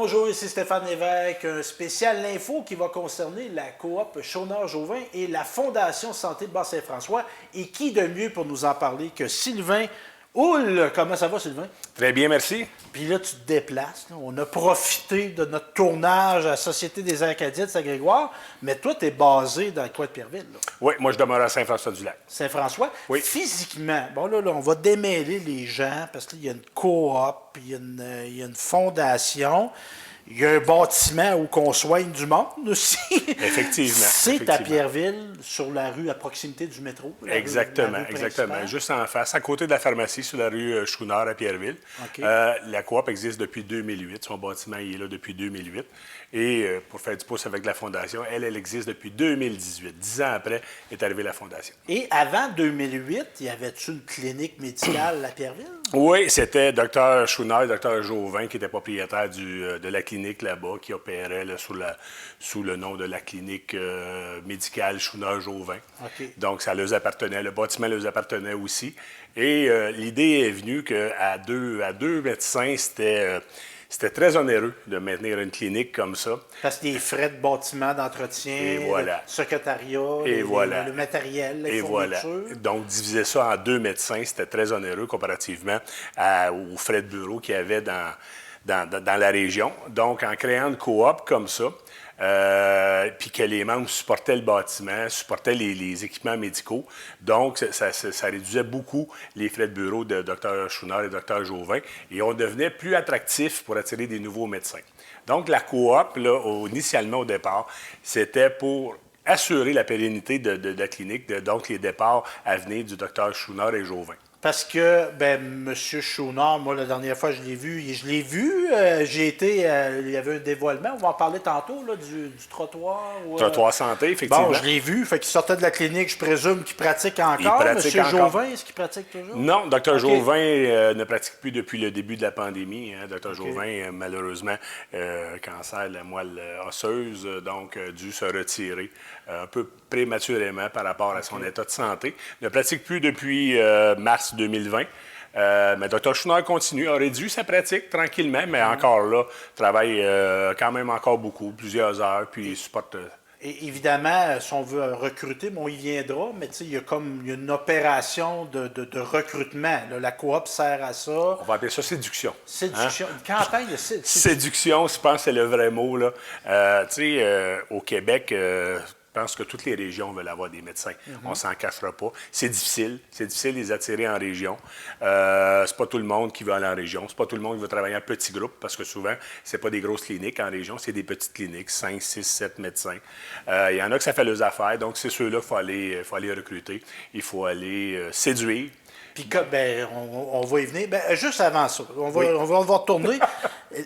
Bonjour, ici Stéphane Lévesque, un spécial l'info qui va concerner la coop Chaunar-Jouvin et la Fondation Santé de Bas-Saint-François. Et qui de mieux pour nous en parler que Sylvain Houle. Comment ça va, Sylvain? Très bien, merci. Puis là, tu te déplaces. Là. On a profité de notre tournage à la Société des Acadiens de Saint-Grégoire, mais toi, tu es basé dans le coin de Pierreville. Là. Oui, moi, je demeure à Saint-François-du-Lac. Saint-François. Oui. Physiquement, bon là, on va démêler les gens parce qu'il y a une coop, il y a une fondation. Il y a un bâtiment où on soigne du monde aussi. Effectivement. C'est à Pierreville, sur la rue à proximité du métro. Exactement, la rue exactement. Juste en face, à côté de la pharmacie, sur la rue Chouinard à Pierreville. OK. La coop existe depuis 2008. Son bâtiment il est là depuis 2008. Et pour faire du pouce avec la Fondation, elle existe depuis 2018. 10 ans après est arrivée la Fondation. Et avant 2008, y avait-tu une clinique médicale à Pierreville? Oui, c'était Dr Chouinard et Dr Jouvin qui étaient propriétaires de la clinique là-bas, qui opéraient là, sous le nom de la clinique médicale Chouinard-Jouvin. OK. Donc, ça leur appartenait, le bâtiment leur appartenait aussi. Et l'idée est venue qu'à deux médecins, c'était très onéreux de maintenir une clinique comme ça. Parce que des frais de bâtiment, d'entretien, Et voilà. le secrétariat, Et voilà. le matériel, les Et fournitures. voilà. Donc, diviser ça en 2 médecins, c'était très onéreux comparativement aux frais de bureau qu'il y avait dans la région. Donc, en créant une coop comme ça, puis que les membres supportaient le bâtiment, supportaient les équipements médicaux. Donc, ça réduisait beaucoup les frais de bureau de Dr Chouinard et Dr Jouvin et on devenait plus attractif pour attirer des nouveaux médecins. Donc, la coop, là, initialement au départ, c'était pour assurer la pérennité de la clinique, donc les départs à venir du Dr Chouinard et Jouvin. Parce que, M. Chouinard, moi, la dernière fois, je l'ai vu, j'ai été, il y avait un dévoilement, on va en parler tantôt, là, du trottoir. Trottoir santé, effectivement. Bon, je l'ai vu, fait qu'il sortait de la clinique, je présume qu'il pratique encore. Il pratique M. encore. Jouvin, est-ce qu'il pratique toujours? Non, Dr OK. Jouvin ne pratique plus depuis le début de la pandémie. Hein. Dr Jouvin, malheureusement, cancer de la moelle osseuse, donc dû se retirer un peu prématurément par rapport à son état de santé. Ne pratique plus depuis mars 2020. Mais Dr Chouinard continue, a réduit sa pratique tranquillement, mais encore là, travaille quand même encore beaucoup, plusieurs heures, puis il supporte... Et évidemment, si on veut recruter, bon, il viendra, mais il y a une opération de recrutement. Là. La coop sert à ça. On va appeler ça séduction. Séduction. Une campagne de séduction. Séduction, je pense que c'est le vrai mot. Là. Au Québec, je pense que toutes les régions veulent avoir des médecins. On ne s'en cachera pas. C'est difficile. C'est difficile de les attirer en région. C'est pas tout le monde qui veut aller en région. C'est pas tout le monde qui veut travailler en petits groupes parce que souvent, c'est pas des grosses cliniques en région, c'est des petites cliniques, 5, 6, 7 médecins. Il y en a que ça fait leurs affaires, donc c'est ceux-là qu'il faut aller recruter. Il faut aller séduire. Puis on va y venir. Juste avant ça, on va retourner.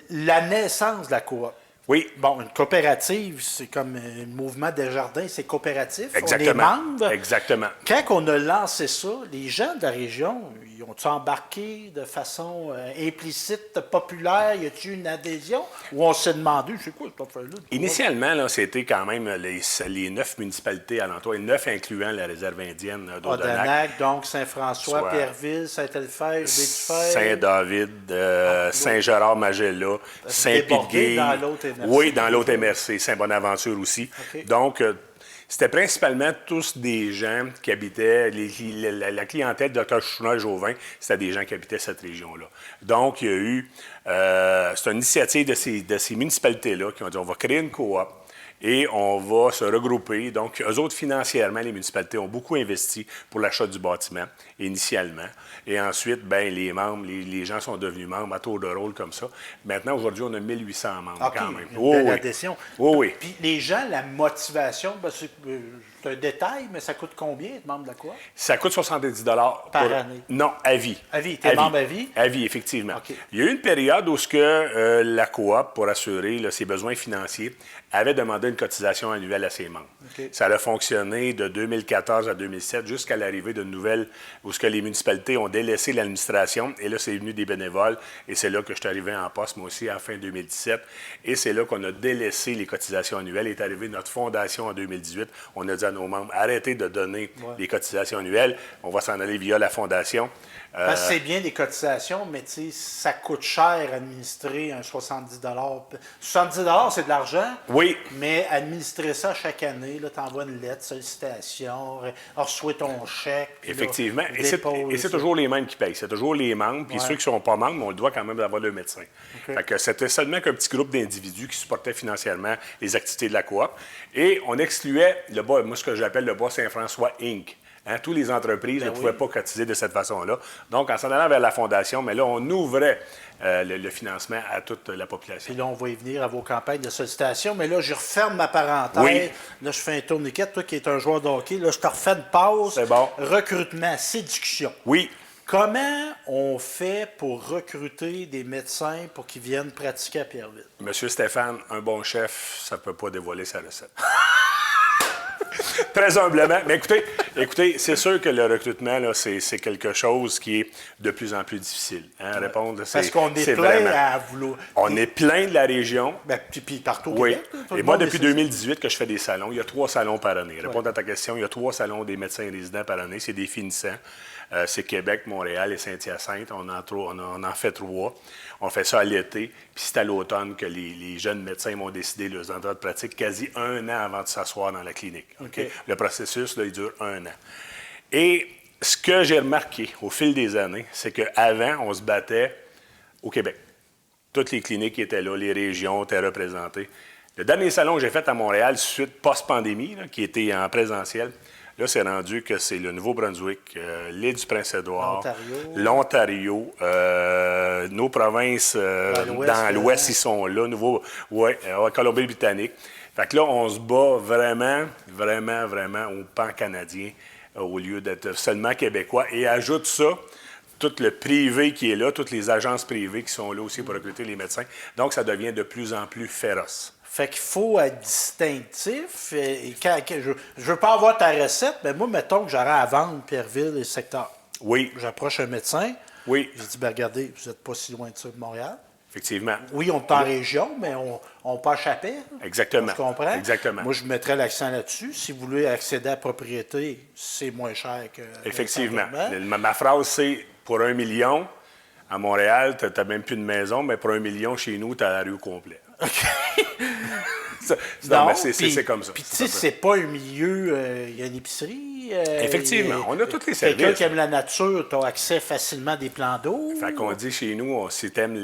La naissance de la coop. Oui. Bon, une coopérative, c'est comme un mouvement des jardins, c'est coopératif. Exactement. On est membres. Exactement. Quand on a lancé ça, les gens de la région, ils ont-ils embarqué de façon implicite, populaire? Y a-t-il une adhésion? Ou on s'est demandé, c'est quoi cette affaire-là? Initialement, là, c'était quand même les 9 municipalités alentour, et 9 incluant la réserve indienne d'Odanak. Odanak, donc Saint-François, Pierreville, Saint-Elphège, Baie-du-Fer. Saint-David, Saint-Gérard-Magella, Saint-Piguet. Dans l'autre MRC. Oui, dans l'autre MRC, Saint-Bonaventure aussi. Okay. Donc, c'était principalement tous des gens qui habitaient, la clientèle de Dr Chouinard-Jouvin, c'était des gens qui habitaient cette région-là. Donc, il y a eu, c'est une initiative de ces municipalités-là qui ont dit, on va créer une coop. Et on va se regrouper. Donc, eux autres, financièrement, les municipalités ont beaucoup investi pour l'achat du bâtiment, initialement. Et ensuite, les membres, les gens sont devenus membres à tour de rôle comme ça. Maintenant, aujourd'hui, on a 1800 membres quand même. Une belle adhésion. Oui. Puis les gens, la motivation, c'est un détail, mais ça coûte combien être membre de la coop? Ça coûte 70 par année? Non, à vie. À vie. T'es membre à vie? À vie, effectivement. Okay. Il y a eu une période où la coop, pour assurer ses besoins financiers, avait demandé une cotisation annuelle à ses membres. Okay. Ça a fonctionné de 2014 à 2007 jusqu'à l'arrivée de nouvelles où les municipalités ont délaissé l'administration. Et là, c'est venu des bénévoles. Et c'est là que je suis arrivé en poste, moi aussi, en fin 2017. Et c'est là qu'on a délaissé les cotisations annuelles. Est arrivée notre fondation en 2018. On a dit à nos membres, arrêtez de donner des cotisations annuelles. On va s'en aller via la Fondation. Parce que c'est bien des cotisations, mais ça coûte cher administrer un 70 70 c'est de l'argent. Oui. Mais administrer ça chaque année, tu envoies une lettre, sollicitation, reçois ton chèque. Effectivement. Là, Et c'est toujours les mêmes qui payent. C'est toujours les membres. Puis ceux qui ne sont pas membres, on le doit quand même d'avoir le médecin. Fait que c'était seulement qu'un petit groupe d'individus qui supportaient financièrement les activités de la coop. Et on excluait le bas, moi, ce que j'appelle le bas Saint-François Inc. Hein, toutes les entreprises ne pouvaient pas cotiser de cette façon-là. Donc, en s'en allant vers la Fondation, mais là, on ouvrait le financement à toute la population. Puis là, on va y venir à vos campagnes de sollicitation. Mais là, je referme ma parenthèse. Oui. Là, je fais un tourniquet. Toi qui es un joueur de hockey, là, je te refais une pause. C'est bon. Recrutement, séduction. Oui. Comment on fait pour recruter des médecins pour qu'ils viennent pratiquer à Pierreville? Monsieur Stéphane, un bon chef, ça ne peut pas dévoiler sa recette. Très humblement. Mais écoutez, c'est sûr que le recrutement, là, c'est quelque chose qui est de plus en plus difficile. Hein, répondre, parce qu'on est plein vraiment... à vouloir... On est plein de la région. Ben, puis partout au Oui. Québec. Et moi, depuis 2018 que je fais des salons, il y a 3 salons par année. Répondre à ta question, il y a 3 salons des médecins résidents par année. C'est des finissants. C'est Québec, Montréal et Saint-Hyacinthe. On en fait 3. On fait ça à l'été. Puis c'est à l'automne que les jeunes médecins vont décider leurs endroits de pratique quasi 1 an avant de s'asseoir dans la clinique. Okay? Le processus, là, il dure 1 an. Et ce que j'ai remarqué au fil des années, c'est qu'avant, on se battait au Québec. Toutes les cliniques étaient là, les régions étaient représentées. Le dernier salon que j'ai fait à Montréal, suite post-pandémie, là, qui était en présentiel, là, c'est rendu que c'est le Nouveau-Brunswick, l'île du Prince-Édouard, l'Ontario, nos provinces dans l'Ouest, ils sont là, Colombie-Britannique. Fait que là, on se bat vraiment au pan canadien au lieu d'être seulement québécois. Et ajoute ça, tout le privé qui est là, toutes les agences privées qui sont là aussi pour recruter les médecins. Donc, ça devient de plus en plus féroce. Fait qu'il faut être distinctif. Et je ne veux pas avoir ta recette, mais moi, mettons que j'aurais à vendre Pierreville et le secteur. Oui. J'approche un médecin. Oui. Je dis, ben regardez, vous n'êtes pas si loin de ça de Montréal. Effectivement. Oui, on est en région, mais on pas à Chapelle. Exactement. Tu comprends? Exactement. Moi, je mettrais l'accent là-dessus. Si vous voulez accéder à la propriété, c'est moins cher que... Effectivement. Ma phrase, c'est pour 1 million, à Montréal, tu n'as même plus de maison, mais pour 1 million, chez nous, tu as la rue au complet. C'est comme ça. Puis, tu sais, c'est pas un milieu. Il y a une épicerie. Effectivement, on a tous les services. Quelqu'un qui aime la nature, tu as accès facilement à des plans d'eau. Fait qu'on dit chez nous, si tu aimes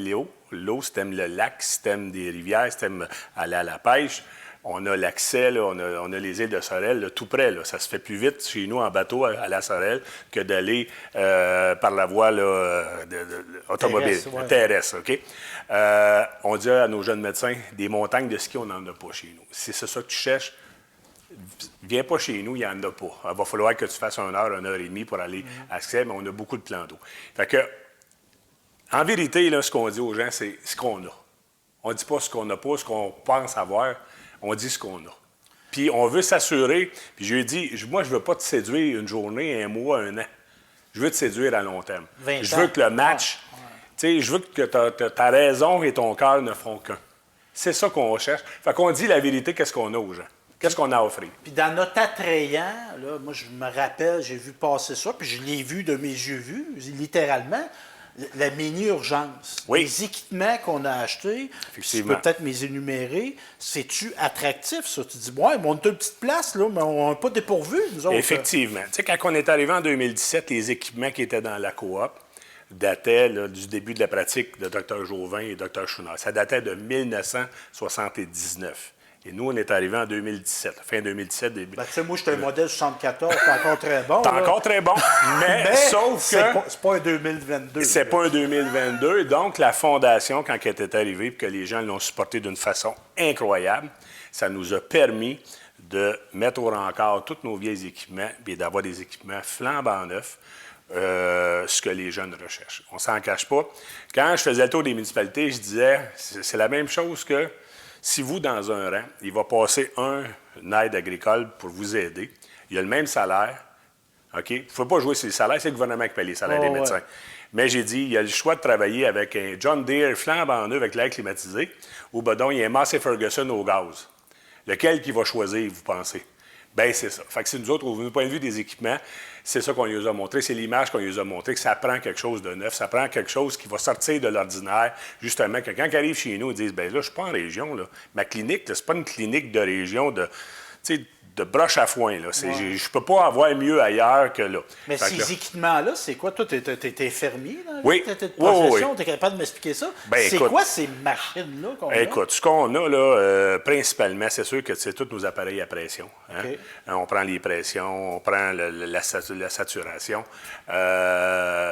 l'eau, si tu aimes le lac, si tu aimes des rivières, si tu aimes aller à la pêche, on a l'accès, là, on a les îles de Sorel, là, tout près. Là. Ça se fait plus vite chez nous en bateau à la Sorel que d'aller par la voie là, automobile, terrestre. OK? On dit à nos jeunes médecins, des montagnes de ski, on n'en a pas chez nous. Si c'est ça que tu cherches, viens pas chez nous, il n'y en a pas. Il va falloir que tu fasses 1 heure, 1 heure et demie pour aller à accès, mais on a beaucoup de plans d'eau. Fait que, en vérité, là, ce qu'on dit aux gens, c'est ce qu'on a. On ne dit pas ce qu'on n'a pas, ce qu'on pense avoir. On dit ce qu'on a. Puis on veut s'assurer, puis je lui ai dit, moi, je ne veux pas te séduire une journée, 1 mois, 1 an. Je veux te séduire à long terme. Je veux que le match, tu sais, je veux que ta raison et ton cœur ne font qu'un. C'est ça qu'on recherche. Fait qu'on dit la vérité, qu'est-ce qu'on a aux gens? Qu'est-ce qu'on a à offrir? Puis dans notre attrayant, là, moi, je me rappelle, j'ai vu passer ça, puis je l'ai vu de mes yeux vus, littéralement. La mini-urgence, les équipements qu'on a achetés, tu peux peut-être les énumérer, c'est-tu attractif, ça? Tu dis, ouais, mais on a une petite place, là, mais on n'a pas dépourvu, nous autres. Effectivement. Tu sais, quand on est arrivé en 2017, les équipements qui étaient dans la coop dataient là, du début de la pratique de Dr Jouvin et Dr Chouinard. Ça datait de 1979. Et nous, on est arrivé en 2017, fin 2017, début. Ben, tu sais, moi, j'étais un modèle 74, c'est encore très bon. C'est encore très bon, mais sauf que... C'est pas un 2022. C'est pas un 2022. Donc, la Fondation, quand elle était arrivée, puis que les gens l'ont supporté d'une façon incroyable, ça nous a permis de mettre au rencard tous nos vieux équipements et d'avoir des équipements flambant neufs, ce que les jeunes recherchent. On s'en cache pas. Quand je faisais le tour des municipalités, je disais, c'est la même chose que... Si vous, dans un rang, il va passer une aide agricole pour vous aider, il a le même salaire, OK? Il ne faut pas jouer sur les salaires, c'est le gouvernement qui paye les salaires des médecins. Mais j'ai dit, il a le choix de travailler avec un John Deere flambant neuf avec l'air climatisé, ou ben donc, il y a un Massey Ferguson au gaz. Lequel qu'il va choisir, vous pensez? Bien, c'est ça. Fait que c'est nous autres, au point de vue des équipements, c'est ça qu'on lui a montré, c'est l'image qu'on lui a montré, que ça prend quelque chose de neuf, ça prend quelque chose qui va sortir de l'ordinaire, justement, que quand ils arrivent chez nous, ils disent, bien là, je ne suis pas en région, là. Ma clinique, c'est pas une clinique de région de, tu sais, de broche à foin, là. Je ne peux pas avoir mieux ailleurs que là. Mais Fait ces que là, équipements-là, c'est quoi? Toi, tu es fermier dans la vie? Oui. T'es de Oui, oui, profession, oui. tu es capable de m'expliquer ça? Ben, C'est écoute. quoi ces machines-là qu'on a? Écoute, ce qu'on a, là, principalement, c'est sûr que c'est tous nos appareils à pression. Hein? OK. On prend les pressions, on prend la saturation.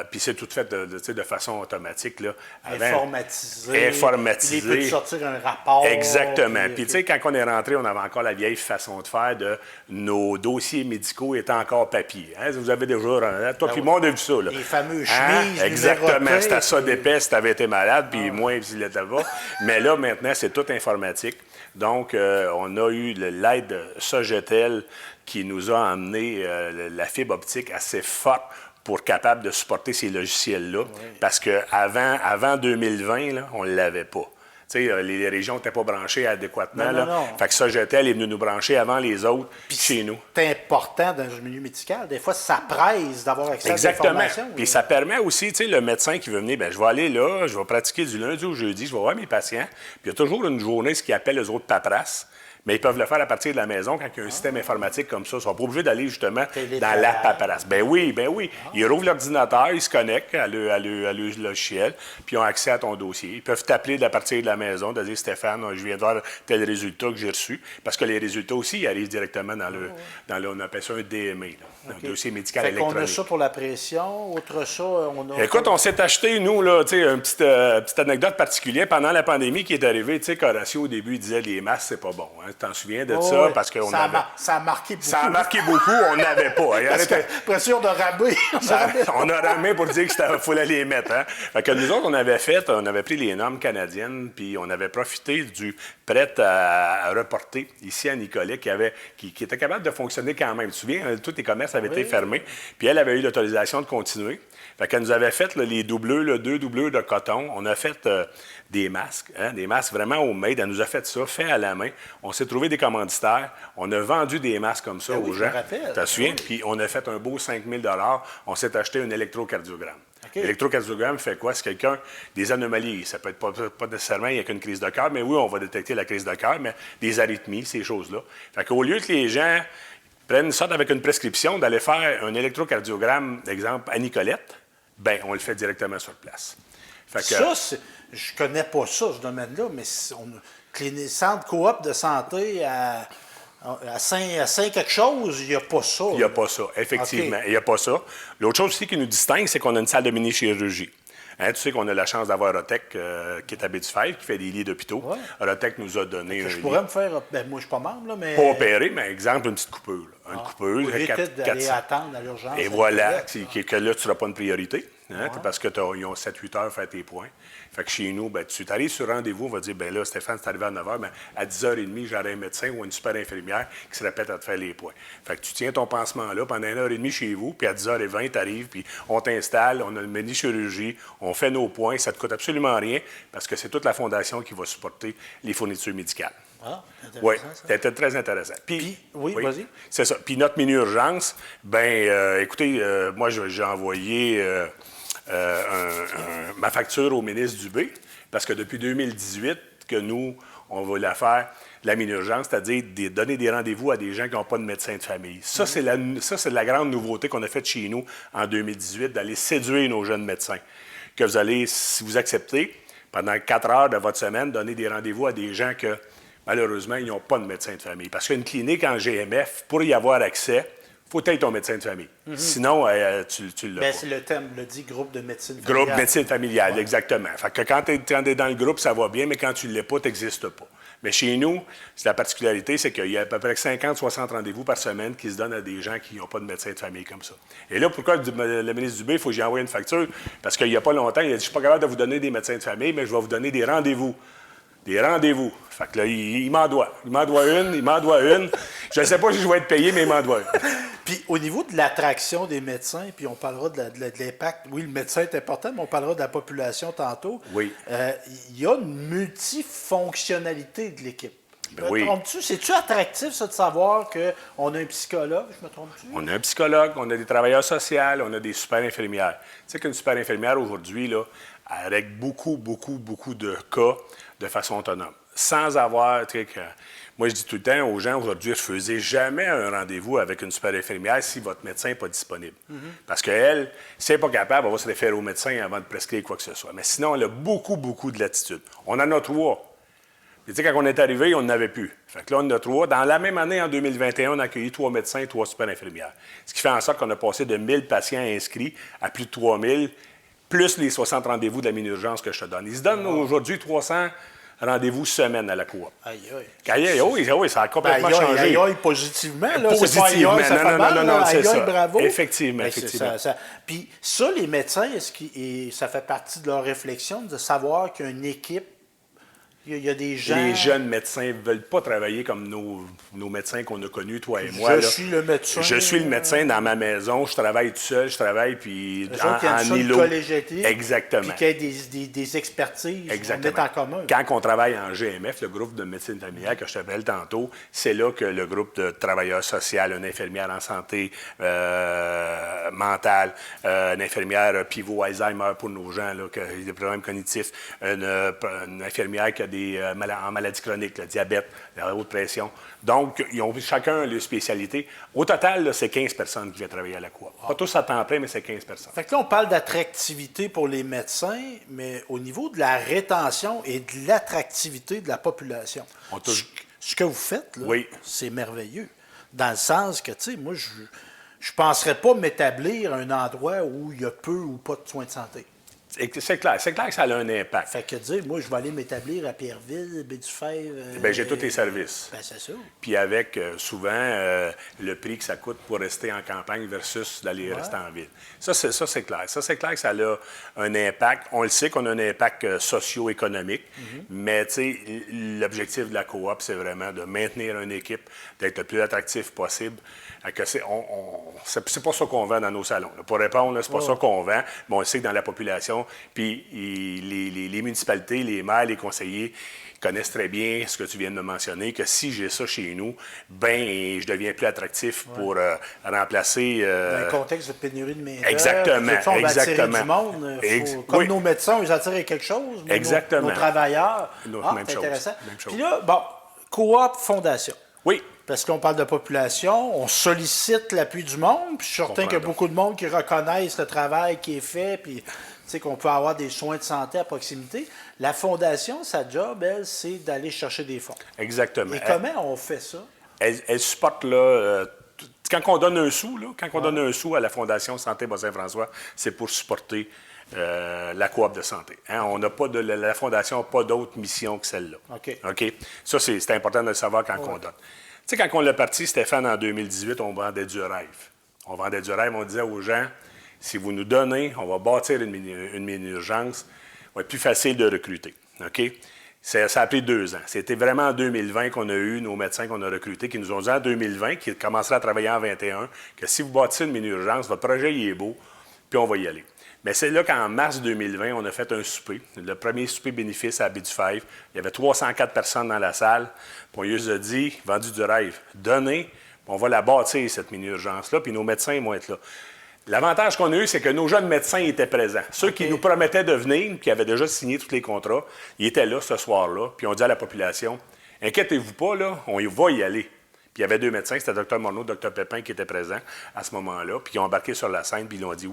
Puis c'est tout fait de façon automatique. Là, Informatisé. Informatisé. Il peut sortir un rapport. Exactement. Puis, OK. tu sais, quand on est rentré, on avait encore la vieille façon de faire de nos dossiers médicaux étant encore papier. Hein? Vous avez déjà... Hein? Toi, puis moi, on a vu ça. Là. Les fameuses Hein? chemises Exactement. numérotées, C'était ça puis- d'épais si tu avais été malade, puis moins s'il était pas. Mais là, maintenant, c'est tout informatique. Donc, on a eu l'aide de Sogetel qui nous a amené la fibre optique assez forte pour capable de supporter ces logiciels-là. Parce qu'avant 2020, là, on ne l'avait pas. Tu sais, les régions n'étaient pas branchées adéquatement. Non, là. non. Fait que Sogetel est venu nous brancher avant les autres chez nous. C'est important dans le milieu médical. Des fois, ça presse d'avoir accès Exactement. à l'information. Puis ça permet aussi, tu sais, le médecin qui veut venir, bien, je vais aller là, je vais pratiquer du lundi au jeudi, je vais voir mes patients. Puis il y a toujours une journée, ce qu'ils appellent les autres paperasses. Mais ils peuvent le faire à partir de la maison quand il y a un système informatique comme ça. Ils ne sont pas obligés d'aller justement dans la paperasse. Ben oui, ben oui. Ils rouvrent l'ordinateur, ils se connectent à le logiciel, puis ils ont accès à ton dossier. Ils peuvent t'appeler à partir de la maison, de dire Stéphane, je viens de voir tel résultat que j'ai reçu. Parce que les résultats aussi, ils arrivent directement dans le on appelle ça un DME, là, un dossier médical Fait qu'on électronique. a ça pour la pression. Autre ça, on a... Écoute, on s'est acheté, nous, là, tu sais, une petite anecdote particulière. Pendant la pandémie qui est arrivée, tu sais, Horacio, au début, il disait les masques, c'est pas bon. Hein? Tu t'en souviens de ça? Oui, Parce qu'on ça, avait... ça a marqué beaucoup. Ça a marqué beaucoup, on n'avait pas. Hein? Parce que, pression de rabais. On a ramé pour dire qu'il fallait les mettre. Hein? Fait que nous autres, on avait pris les normes canadiennes, puis on avait profité du prêt à reporter ici à Nicolet, qui était capable de fonctionner quand même. Tu te souviens, tous les commerces avaient été fermés, puis elle avait eu l'autorisation de continuer. Fait qu'elle nous avait fait là, les doubleux, là, 2 doubleux de coton. On a fait des masques, hein, des masques vraiment homemade. Elle nous a fait ça, fait à la main. On s'est trouvé des commanditaires. On a vendu des masques comme ça aux oui, je gens. me rappelle. Tu te souviens? Puis on a fait un beau 5 000 $. On s'est acheté un électrocardiogramme. OK. L'électrocardiogramme fait quoi? C'est quelqu'un, des anomalies. Ça peut être pas nécessairement, il n'y a qu'une crise de cœur, mais oui, on va détecter la crise de cœur, mais des arythmies, ces choses-là. Fait qu'au lieu que les gens prennent ça avec une prescription d'aller faire un électrocardiogramme, exemple, à Nicolette, bien, on le fait directement sur place. Fait que, Ça, je connais pas ça, ce domaine-là, mais centre coop de santé à Saint quelque chose, il n'y a pas ça. il n'y a pas ça, effectivement. OK. Il n'y a pas ça. L'autre chose aussi qui nous distingue, c'est qu'on a une salle de mini-chirurgie. Hein, tu sais qu'on a la chance d'avoir Rotec, qui est à Baie-du-Fèvre, qui fait des lits d'hôpitaux. Ouais. Rotec nous a donné un Je lit. pourrais me faire... Ben, moi, je suis pas membre, là, mais... Pas opéré, mais exemple, une petite coupure. Là. Une coupure, Au lieu 400. peut-être d'aller attendre à l'urgence. Et à voilà, Québec, que là, tu n'auras pas une priorité, hein, parce qu'ils ont 7-8 heures à faire tes points. Fait que chez nous, ben, tu arrives sur rendez-vous, on va dire, ben là, Stéphane, c'est arrivé à 9 h, mais à 10 h 30, j'aurai un médecin ou une super infirmière qui se répète à te faire les points. Fait que tu tiens ton pansement là pendant 1 h 30 chez vous, puis à 10 h 20, tu arrives, puis on t'installe, on a une mini-chirurgie, on fait nos points, ça ne te coûte absolument rien, parce que c'est toute la fondation qui va supporter les fournitures médicales. Ah, intéressant, Oui, ça. c'était très intéressant. Puis, oui, vas-y. C'est ça. Puis notre mini-urgence, écoutez, moi, j'ai envoyé ma facture au ministre Dubé, parce que depuis 2018, que nous, on va la faire, la mini-urgence, c'est-à-dire donner des rendez-vous à des gens qui n'ont pas de médecin de famille. Ça, c'est la grande nouveauté qu'on a faite chez nous en 2018, d'aller séduire nos jeunes médecins. Que vous allez, si vous acceptez, pendant 4 heures de votre semaine, donner des rendez-vous à des gens que, malheureusement, ils n'ont pas de médecin de famille. Parce qu'une clinique en GMF, pour y avoir accès, il faut être ton médecin de famille. Sinon, tu l'as Ben, pas. c'est le thème, le dit groupe de médecine familiale. Groupe médecine familiale, exactement. Fait que quand tu es dans le groupe, ça va bien, mais quand tu ne l'es pas, tu n'existes pas. Mais chez nous, la particularité, c'est qu'il y a à peu près 50-60 rendez-vous par semaine qui se donnent à des gens qui n'ont pas de médecin de famille comme ça. Et là, pourquoi le ministre Dubé, il faut que j'y envoie une facture? Parce qu'il n'y a pas longtemps, il a dit, je ne suis pas capable de vous donner des médecins de famille, mais je vais vous donner des rendez-vous. Des rendez-vous. Fait que là, il m'en doit. Il m'en doit une. Je ne sais pas si je vais être payé, mais il m'en doit une. Puis au niveau de l'attraction des médecins, puis on parlera de l'impact. Oui, le médecin est important, mais on parlera de la population tantôt. Oui. Il y a une multifonctionnalité de l'équipe. Ben Me oui. trompes-tu? C'est-tu attractif, ça, de savoir qu'on a un psychologue? Je me trompe-tu? On a un psychologue, on a des travailleurs sociaux, on a des super infirmières. Tu sais qu'une super infirmière, aujourd'hui, là, elle règle beaucoup de cas de façon autonome. Sans avoir, tu sais, moi, je dis tout le temps aux gens, aujourd'hui, refusez jamais un rendez-vous avec une super infirmière si votre médecin n'est pas disponible. Parce qu'elle, si elle n'est pas capable, elle va se référer au médecin avant de prescrire quoi que ce soit. Mais sinon, elle a beaucoup de latitude. On en a 3. Tu sais, quand on est arrivé, on n'en avait plus. Fait que là, on en a 3. Dans la même année, en 2021, on a accueilli 3 médecins et 3 super infirmières. Ce qui fait en sorte qu'on a passé de 1000 patients inscrits à plus de 3000, plus les 60 rendez-vous de la mini-urgence que je te donne. Ils se donnent aujourd'hui 300 rendez-vous semaine à la coop. Aïe, Oui, ça a complètement changé. Aïe, positivement. Là, Positivement. C'est pas aïe, ça fait mal, Non, c'est aïe, ça. bravo. Effectivement. Puis ça, les médecins, ça fait partie de leur réflexion de savoir qu'une équipe, il y a des gens... Les jeunes médecins ne veulent pas travailler comme nos médecins qu'on a connus, toi et moi. Je suis le médecin. Je suis le médecin dans ma maison. Je travaille tout seul. Je travaille puis en îlot. Collégialité. Exactement. Puis qu'il y ait des expertises. Exactement. On est en commun. Quand on travaille en GMF, le groupe de médecine familiale que je t'appelle tantôt, c'est là que le groupe de travailleurs sociaux, une infirmière en santé mentale, une infirmière pivot Alzheimer pour nos gens là, qui ont des problèmes cognitifs, une infirmière qui a en maladie chronique, le diabète, la haute pression. Donc, ils ont chacun leur spécialité. Au total, là, c'est 15 personnes qui viennent travailler à la coop. Pas tous à temps plein, mais c'est 15 personnes. Fait que là, on parle d'attractivité pour les médecins, mais au niveau de la rétention et de l'attractivité de la population, ce que vous faites, là, oui. C'est merveilleux. Dans le sens que, tu sais, moi, je ne penserais pas m'établir un endroit où il y a peu ou pas de soins de santé. C'est clair que ça a un impact. Fait que dire, moi, je vais aller m'établir à Pierreville, Baie-du-Fèvre. Bien, j'ai tous les services. Ben, c'est ça. Puis avec, souvent, le prix que ça coûte pour rester en campagne versus d'aller rester en ville. Ça, c'est clair. Ça, c'est clair que ça a un impact. On le sait qu'on a un impact socio-économique, mais, tu sais, l'objectif de la coop, c'est vraiment de maintenir une équipe, d'être le plus attractif possible. C'est pas ça qu'on vend dans nos salons. Là. Pour répondre, c'est pas ça qu'on vend, mais on sait que dans la population, puis les municipalités, les maires, les conseillers connaissent très bien ce que tu viens de me mentionner, que si j'ai ça chez nous, ben je deviens plus attractif pour remplacer... Dans un contexte de pénurie de main-d'œuvre. Exactement, on va exactement. attirer du monde. Comme nos médecins, on les attire à quelque chose. Exactement. Nos travailleurs. Même c'est chose. intéressant. Même chose. Puis là, bon, coop, fondation. Oui. Parce qu'on parle de population, on sollicite l'appui du monde, puis je suis certain qu'il y a beaucoup de monde qui reconnaissent le travail qui est fait, puis qu'on peut avoir des soins de santé à proximité. La fondation, sa job, elle, c'est d'aller chercher des fonds. Exactement. Et comment on fait ça? Elle supporte, là, quand on donne un sou, là, quand on donne un sou à la Fondation Santé Bas-Saint-François, c'est pour supporter la coop de santé. Hein? La Fondation n'a pas d'autre mission que celle-là. OK. Ça, c'est important de le savoir quand on donne. Tu sais, quand on l'a parti, Stéphane, en 2018, on vendait du rêve. On vendait du rêve, on disait aux gens, si vous nous donnez, on va bâtir une mini-urgence, ça va être plus facile de recruter. OK? Ça a pris 2 ans. C'était vraiment en 2020 qu'on a eu nos médecins qu'on a recrutés, qui nous ont dit en 2020, qui commenceraient à travailler en 2021, que si vous bâtissez une mini-urgence, votre projet il est beau, puis on va y aller. Mais c'est là qu'en mars 2020, on a fait un souper. Le premier souper bénéfice à Baie-du-Fèvre. Il y avait 304 personnes dans la salle. Puis on lui a dit, vendu du rêve, donnez, on va la bâtir, cette mini-urgence-là, puis nos médecins vont être là. L'avantage qu'on a eu, c'est que nos jeunes médecins étaient présents. Ceux qui nous promettaient de venir, qui avaient déjà signé tous les contrats, ils étaient là ce soir-là, puis on dit à la population, inquiétez-vous pas, là, on va y aller. Puis il y avait 2 médecins, c'était Dr Morneau, Dr Pépin, qui étaient présents à ce moment-là, puis ils ont embarqué sur la scène, puis ils ont dit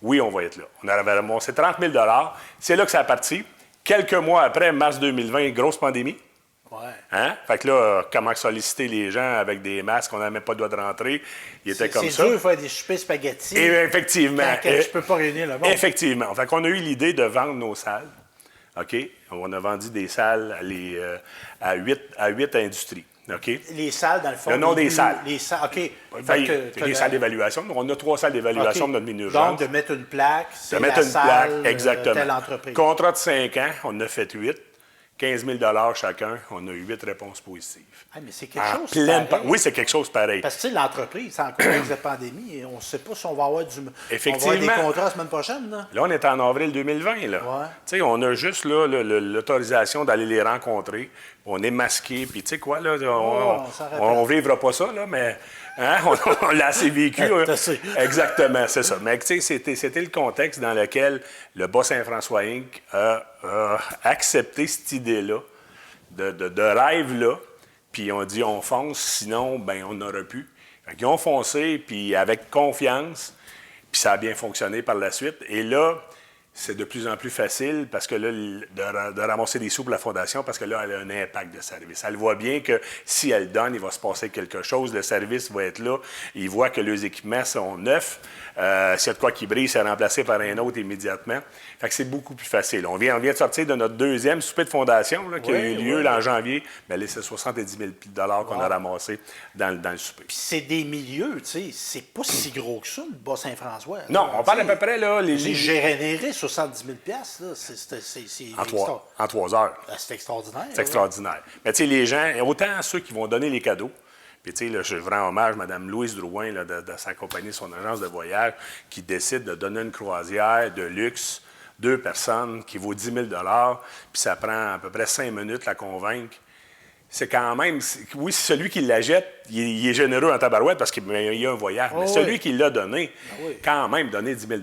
oui, on va être là. On avait ramassé 30 000 $. C'est là que ça a parti. Quelques mois après, mars 2020, grosse pandémie. Ouais. Hein? Fait que là, comment solliciter les gens avec des masques, on n'avait même pas le droit de rentrer. Il était comme ça. C'est dur de faire des soupers spaghettis. Et effectivement. Quand je peux pas réunir le monde. Effectivement. Fait qu'on a eu l'idée de vendre nos salles. OK? On a vendu des salles à 8 industries. OK? Les salles, dans le fond. Le nom des salles. Les salles, OK. Les salles d'évaluation. On a 3 salles d'évaluation de notre mini-urgence. Donc, de mettre une plaque, de mettre une plaque, salle, exactement. telle entreprise. Contrat de 5 ans, on en a fait 8. 15 000 chacun, on a 8 réponses positives. Ah, mais c'est quelque chose pareil. Oui, c'est quelque chose pareil. Parce que, tu sais, l'entreprise, c'est en contexte de pandémie, et on ne sait pas si on va avoir Effectivement. on va avoir des contrats la semaine prochaine. Là, on est en avril 2020. Là. Ouais. Tu sais, on a juste là, l'autorisation d'aller les rencontrer. On est masqué, puis tu sais quoi, là, on ne vivra pas ça, là, mais hein, on l'a assez vécu. Exactement, c'est ça. Mais tu sais, c'était le contexte dans lequel le Bas-Saint-François Inc. a accepté cette idée-là, de rêve-là, puis on dit on fonce, sinon, ben on n'aurait pu. Fait qu'ils ont foncé, puis avec confiance, puis ça a bien fonctionné par la suite. Et là, c'est de plus en plus facile parce que là, de ramasser des sous pour la fondation parce que là, elle a un impact de service. Elle voit bien que si elle donne, il va se passer quelque chose. Le service va être là. Ils voient que leurs équipements sont neufs. S'il y a de quoi qui brille, c'est remplacé par un autre immédiatement. Fait que c'est beaucoup plus facile. On vient de sortir de notre deuxième souper de fondation là, qui a eu lieu là, en janvier. Bien, là, c'est 70 000 qu'on a ramassé dans le souper. Puis c'est des milieux, tu sais, c'est pas si gros que ça, le Bas-Saint-François. Non, on parle à peu près, là... J'ai généré 70 000 là, c'est en 3 heures. C'est extraordinaire. C'est extraordinaire. Mais tu sais, les gens, autant ceux qui vont donner les cadeaux, puis, tu sais, je rends hommage à Mme Louise Drouin là, de sa compagnie, son agence de voyage, qui décide de donner une croisière de luxe, 2 personnes, qui vaut 10 000 puis ça prend à peu près 5 minutes la convaincre. C'est quand même... Oui, celui qui la jette, il est généreux en tabarouette parce qu'il y a un voyage. Mais celui qui l'a donné, quand même donné 10 000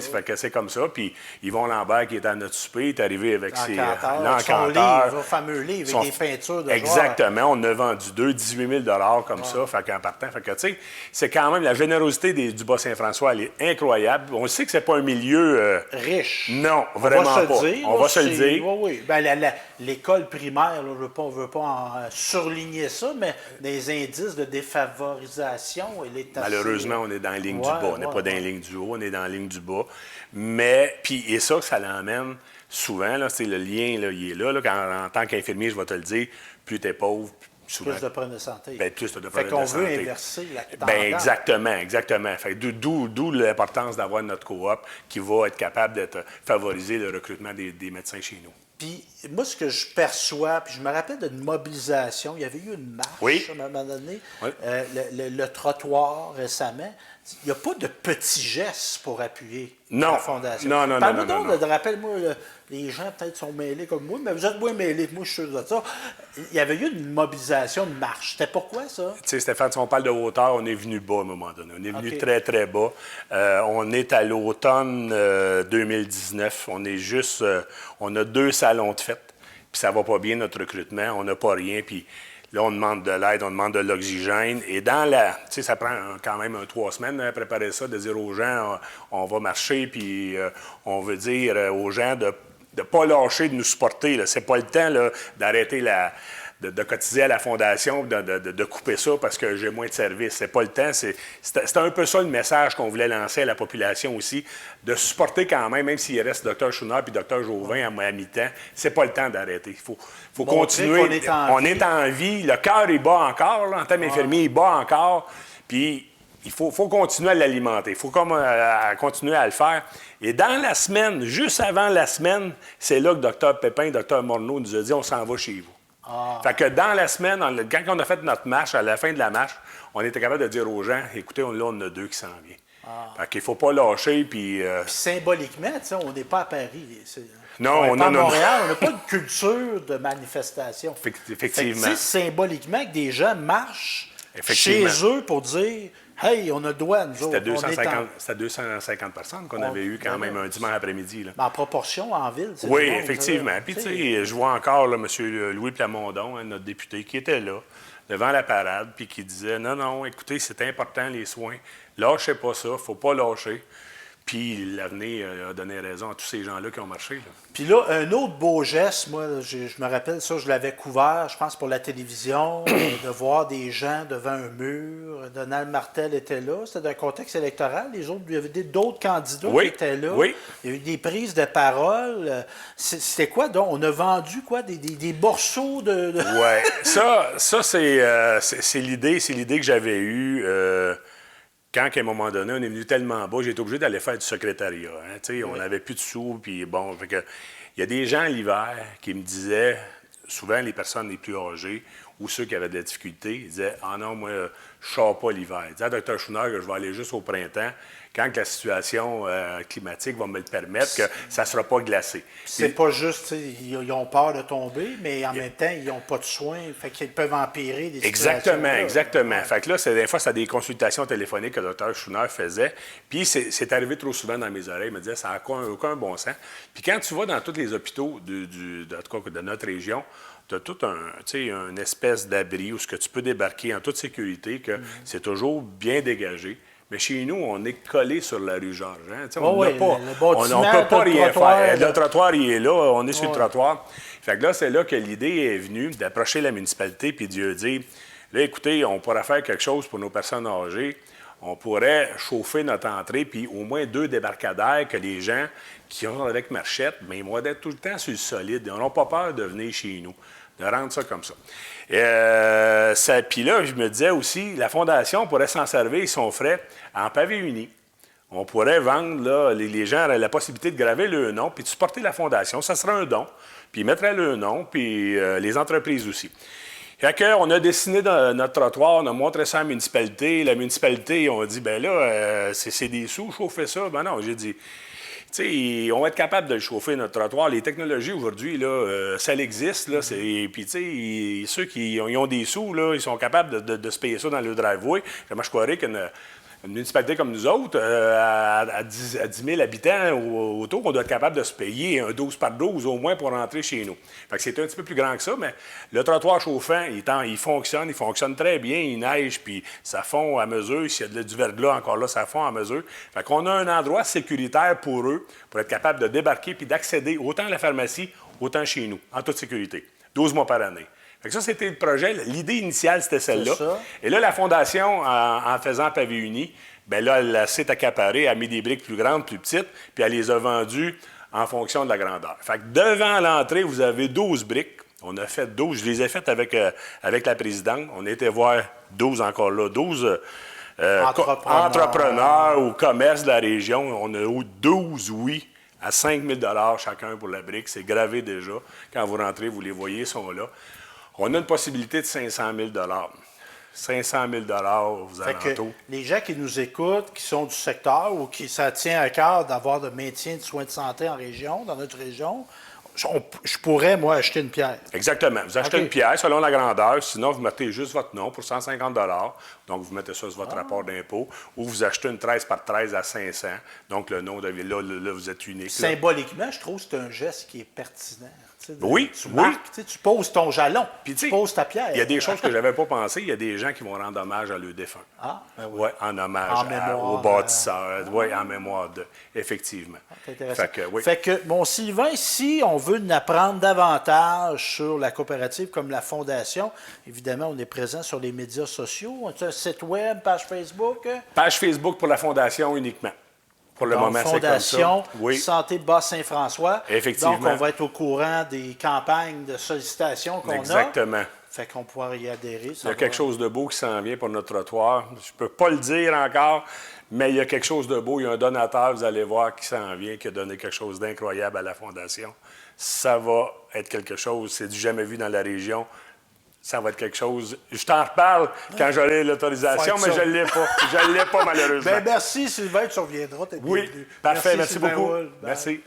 fait que c'est comme ça. Puis Yvon Lambert, qui est à notre souper, est arrivé avec l'encanteur. Son fameux livre avec des peintures de exactement. On a vendu 18 000 comme ça, fait qu'en partant. Fait que, tu sais, c'est quand même... La générosité du Bas-Saint-François, elle est incroyable. On sait que c'est pas un milieu... riche. Non, vraiment pas. On va se le dire. Oui. Ben, l'école primaire, là, on veut pas surligner ça, mais des indices de défavorisation, elle est assez... Malheureusement, on est dans la ligne du bas. On n'est pas dans la ligne du haut, on est dans la ligne du bas. Mais, puis, et ça l'emmène souvent, là, c'est le lien, là, il est là, en tant qu'infirmier, je vais te le dire, plus tu es pauvre, souvent, plus de problèmes de santé. Bien, plus de problèmes de santé. Fait qu'on veut inverser la tendance. Bien, exactement. Fait d'où l'importance d'avoir notre coop qui va être capable de favoriser le recrutement des médecins chez nous. Puis, moi, ce que je perçois, puis je me rappelle d'une mobilisation, il y avait eu une marche à un moment donné, le trottoir récemment. Il n'y a pas de petits gestes pour appuyer la fondation. Non. Parle-moi donc, rappelle-moi, les gens peut-être sont mêlés comme moi, mais vous êtes moins mêlés que moi, je suis sûr de ça. Il y avait eu une mobilisation, une marche. C'était pourquoi, ça? Tu sais, Stéphane, si on parle de hauteur, on est venu bas à un moment donné. On est venu très, très bas. On est à l'automne 2019. On est juste... on a 2 salons de fête, puis ça va pas bien, notre recrutement. On n'a pas rien, puis... Là, on demande de l'aide, on demande de l'oxygène. Et dans tu sais, ça prend quand même 3 semaines à préparer ça, de dire aux gens, on va marcher, puis on veut dire aux gens de ne pas lâcher, de nous supporter. Ce n'est pas le temps là, d'arrêter de cotiser à la fondation, de couper ça parce que j'ai moins de services. C'est pas le temps. C'était un peu ça le message qu'on voulait lancer à la population aussi, de supporter quand même s'il reste Dr Chouinard puis Dr Jouvin à mi-temps. C'est pas le temps d'arrêter. Il faut continuer. On est en vie. Le cœur, il bat encore. Là, en termes infirmiers, il bat encore. Puis il faut continuer à l'alimenter. Il faut continuer à le faire. Et dans la semaine, juste avant la semaine, c'est là que Dr Pépin, Dr Morneau nous a dit « on s'en va chez vous ». Fait que dans la semaine, quand on a fait notre marche, à la fin de la marche, on était capable de dire aux gens, écoutez, là, on a 2 qui s'en viennent. Fait qu'il ne faut pas lâcher, puis... symboliquement, on n'est pas à Paris. Non, on est à Montréal, on n'a pas de culture de manifestation. Effectivement. Fait que, symboliquement, que des gens marchent chez eux pour dire... Hey, on a le droit, nous autres. C'était 250 personnes qu'on avait eu quand même un dimanche après-midi. En proportion, en ville, c'est oui, effectivement. Puis, tu sais, je vois encore là, M. Louis Plamondon, notre député, qui était là, devant la parade, puis qui disait non, écoutez, c'est important, les soins. Lâchez pas ça, faut pas lâcher. Puis l'avenir a donné raison à tous ces gens-là qui ont marché. Là. Puis là, un autre beau geste, moi, je me rappelle ça, je l'avais couvert, je pense, pour la télévision, de voir des gens devant un mur. Donald Martel était là. C'était dans un contexte électoral. Les autres, il y avait d'autres candidats qui étaient là. Oui. Il y a eu des prises de parole. C'était quoi, donc? On a vendu, quoi, des morceaux de... Oui. Ça c'est l'idée que j'avais eue. quand, à un moment donné, on est venu tellement bas, j'ai été obligé d'aller faire du secrétariat. Hein, on n'avait plus de sous, puis bon, fait que, il y a des gens l'hiver qui me disaient, souvent les personnes les plus âgées ou ceux qui avaient de la difficulté, ils disaient « Ah non, moi, je ne sors pas l'hiver. » Ils disaient à Dr. Schooner que je vais aller juste au printemps, quand la situation climatique va me le permettre, que ça ne sera pas glacé. C'est pas juste, ils ont peur de tomber, mais en même temps, ils n'ont pas de soins, fait qu'ils peuvent empirer des Exactement, exactement. Ouais. Fait que là, des fois, c'est des consultations téléphoniques que le Dr. Schooner faisait. Puis c'est arrivé trop souvent dans mes oreilles. Il me disait, ça n'a aucun bon sens. Puis quand tu vas dans tous les hôpitaux de notre région, tu as tout une espèce d'abri où ce que tu peux débarquer en toute sécurité, que c'est toujours bien dégagé. Mais chez nous, on est collé sur la rue Georges. Hein? On ne peut pas rien faire. Le trottoir, il est là, on est sur le trottoir. Fait que là, c'est là que l'idée est venue d'approcher la municipalité puis de dire, là, écoutez, on pourrait faire quelque chose pour nos personnes âgées. On pourrait chauffer notre entrée, puis au moins 2 débarcadères que les gens qui ont avec marchette, mais ils vont être tout le temps sur le solide. Ils n'auront pas peur de venir chez nous, de rendre ça comme ça. Puis là, je me disais aussi, la Fondation pourrait s'en servir son frais en pavé uni. On pourrait vendre, là, les gens auraient la possibilité de graver le nom, puis de supporter la Fondation. Ça serait un don, puis ils mettraient le nom, puis les entreprises aussi. Fait qu'on a dessiné notre trottoir, on a montré ça à la municipalité. La municipalité, on a dit, ben là, c'est des sous, chauffer ça. Ben non, j'ai dit, tu sais, on va être capable de le chauffer, notre trottoir. Les technologies aujourd'hui, là, ça existe. Là, puis, tu sais, ceux qui ont des sous, là, ils sont capables de se payer ça dans le driveway. Moi, je croirais qu'une municipalité comme nous autres, à 10 000 habitants autour, on doit être capable de se payer un 12 par 12 au moins pour rentrer chez nous. Fait que c'est un petit peu plus grand que ça, mais le trottoir chauffant, il fonctionne très bien, il neige, puis ça fond à mesure. S'il y a du verglas encore là, ça fond à mesure. Fait qu'on a un endroit sécuritaire pour eux, pour être capable de débarquer puis d'accéder autant à la pharmacie, autant chez nous, en toute sécurité, 12 mois par année. Fait que ça, c'était le projet. L'idée initiale, c'était celle-là. Et là, la Fondation, en faisant pavé uni, bien là, elle s'est accaparée, elle a mis des briques plus grandes, plus petites, puis elle les a vendues en fonction de la grandeur. Fait que devant l'entrée, vous avez 12 briques. On a fait 12. Je les ai faites avec la présidente. On a été voir 12 encore là, 12 entrepreneurs ou commerces de la région. On a eu 12 oui à 5 000 chacun pour la brique. C'est gravé déjà. Quand vous rentrez, vous les voyez, ils sont là. On a une possibilité de 500 000 500 000 aux alentours. Les gens qui nous écoutent, qui sont du secteur ou qui ça tient à cœur d'avoir de maintien de soins de santé en région, dans notre région, je pourrais, moi, acheter une pierre. Exactement. Vous achetez une pierre selon la grandeur. Sinon, vous mettez juste votre nom pour 150 Donc, vous mettez ça sur votre rapport d'impôt. Ou vous achetez une 13 par 13 à 500 Donc, le nom de là, vous êtes unique. Symboliquement, je trouve que c'est un geste qui est pertinent. Oui, tu marques, tu poses ton jalon, puis tu poses ta pierre. Il y a des choses que je n'avais pas pensées. Il y a des gens qui vont rendre hommage à leurs défunts. Ah, ben oui. Oui, en hommage aux bâtisseurs. Oui, en mémoire d'eux, effectivement. C'est intéressant. Fait que, mon Sylvain, si on veut en apprendre davantage sur la coopérative comme la Fondation, évidemment, on est présent sur les médias sociaux. On a un site web, page Facebook? Page Facebook pour la Fondation uniquement. Pour le moment, c'est comme ça. Fondation Santé Bas-Saint-François. Effectivement. Donc, on va être au courant des campagnes de sollicitation qu'on a. Exactement. Fait qu'on pourra y adhérer. Il y a quelque chose de beau qui s'en vient pour notre trottoir. Je ne peux pas le dire encore, mais il y a quelque chose de beau. Il y a un donateur, vous allez voir, qui s'en vient, qui a donné quelque chose d'incroyable à la Fondation. Ça va être quelque chose, c'est du jamais vu dans la région. Ça va être quelque chose. Je t'en reparle quand j'aurai l'autorisation, mais je ne l'ai pas. Je ne l'ai pas, malheureusement. Bien, merci, Sylvain. Tu reviendras. Oui, parfait. Merci beaucoup. Merci.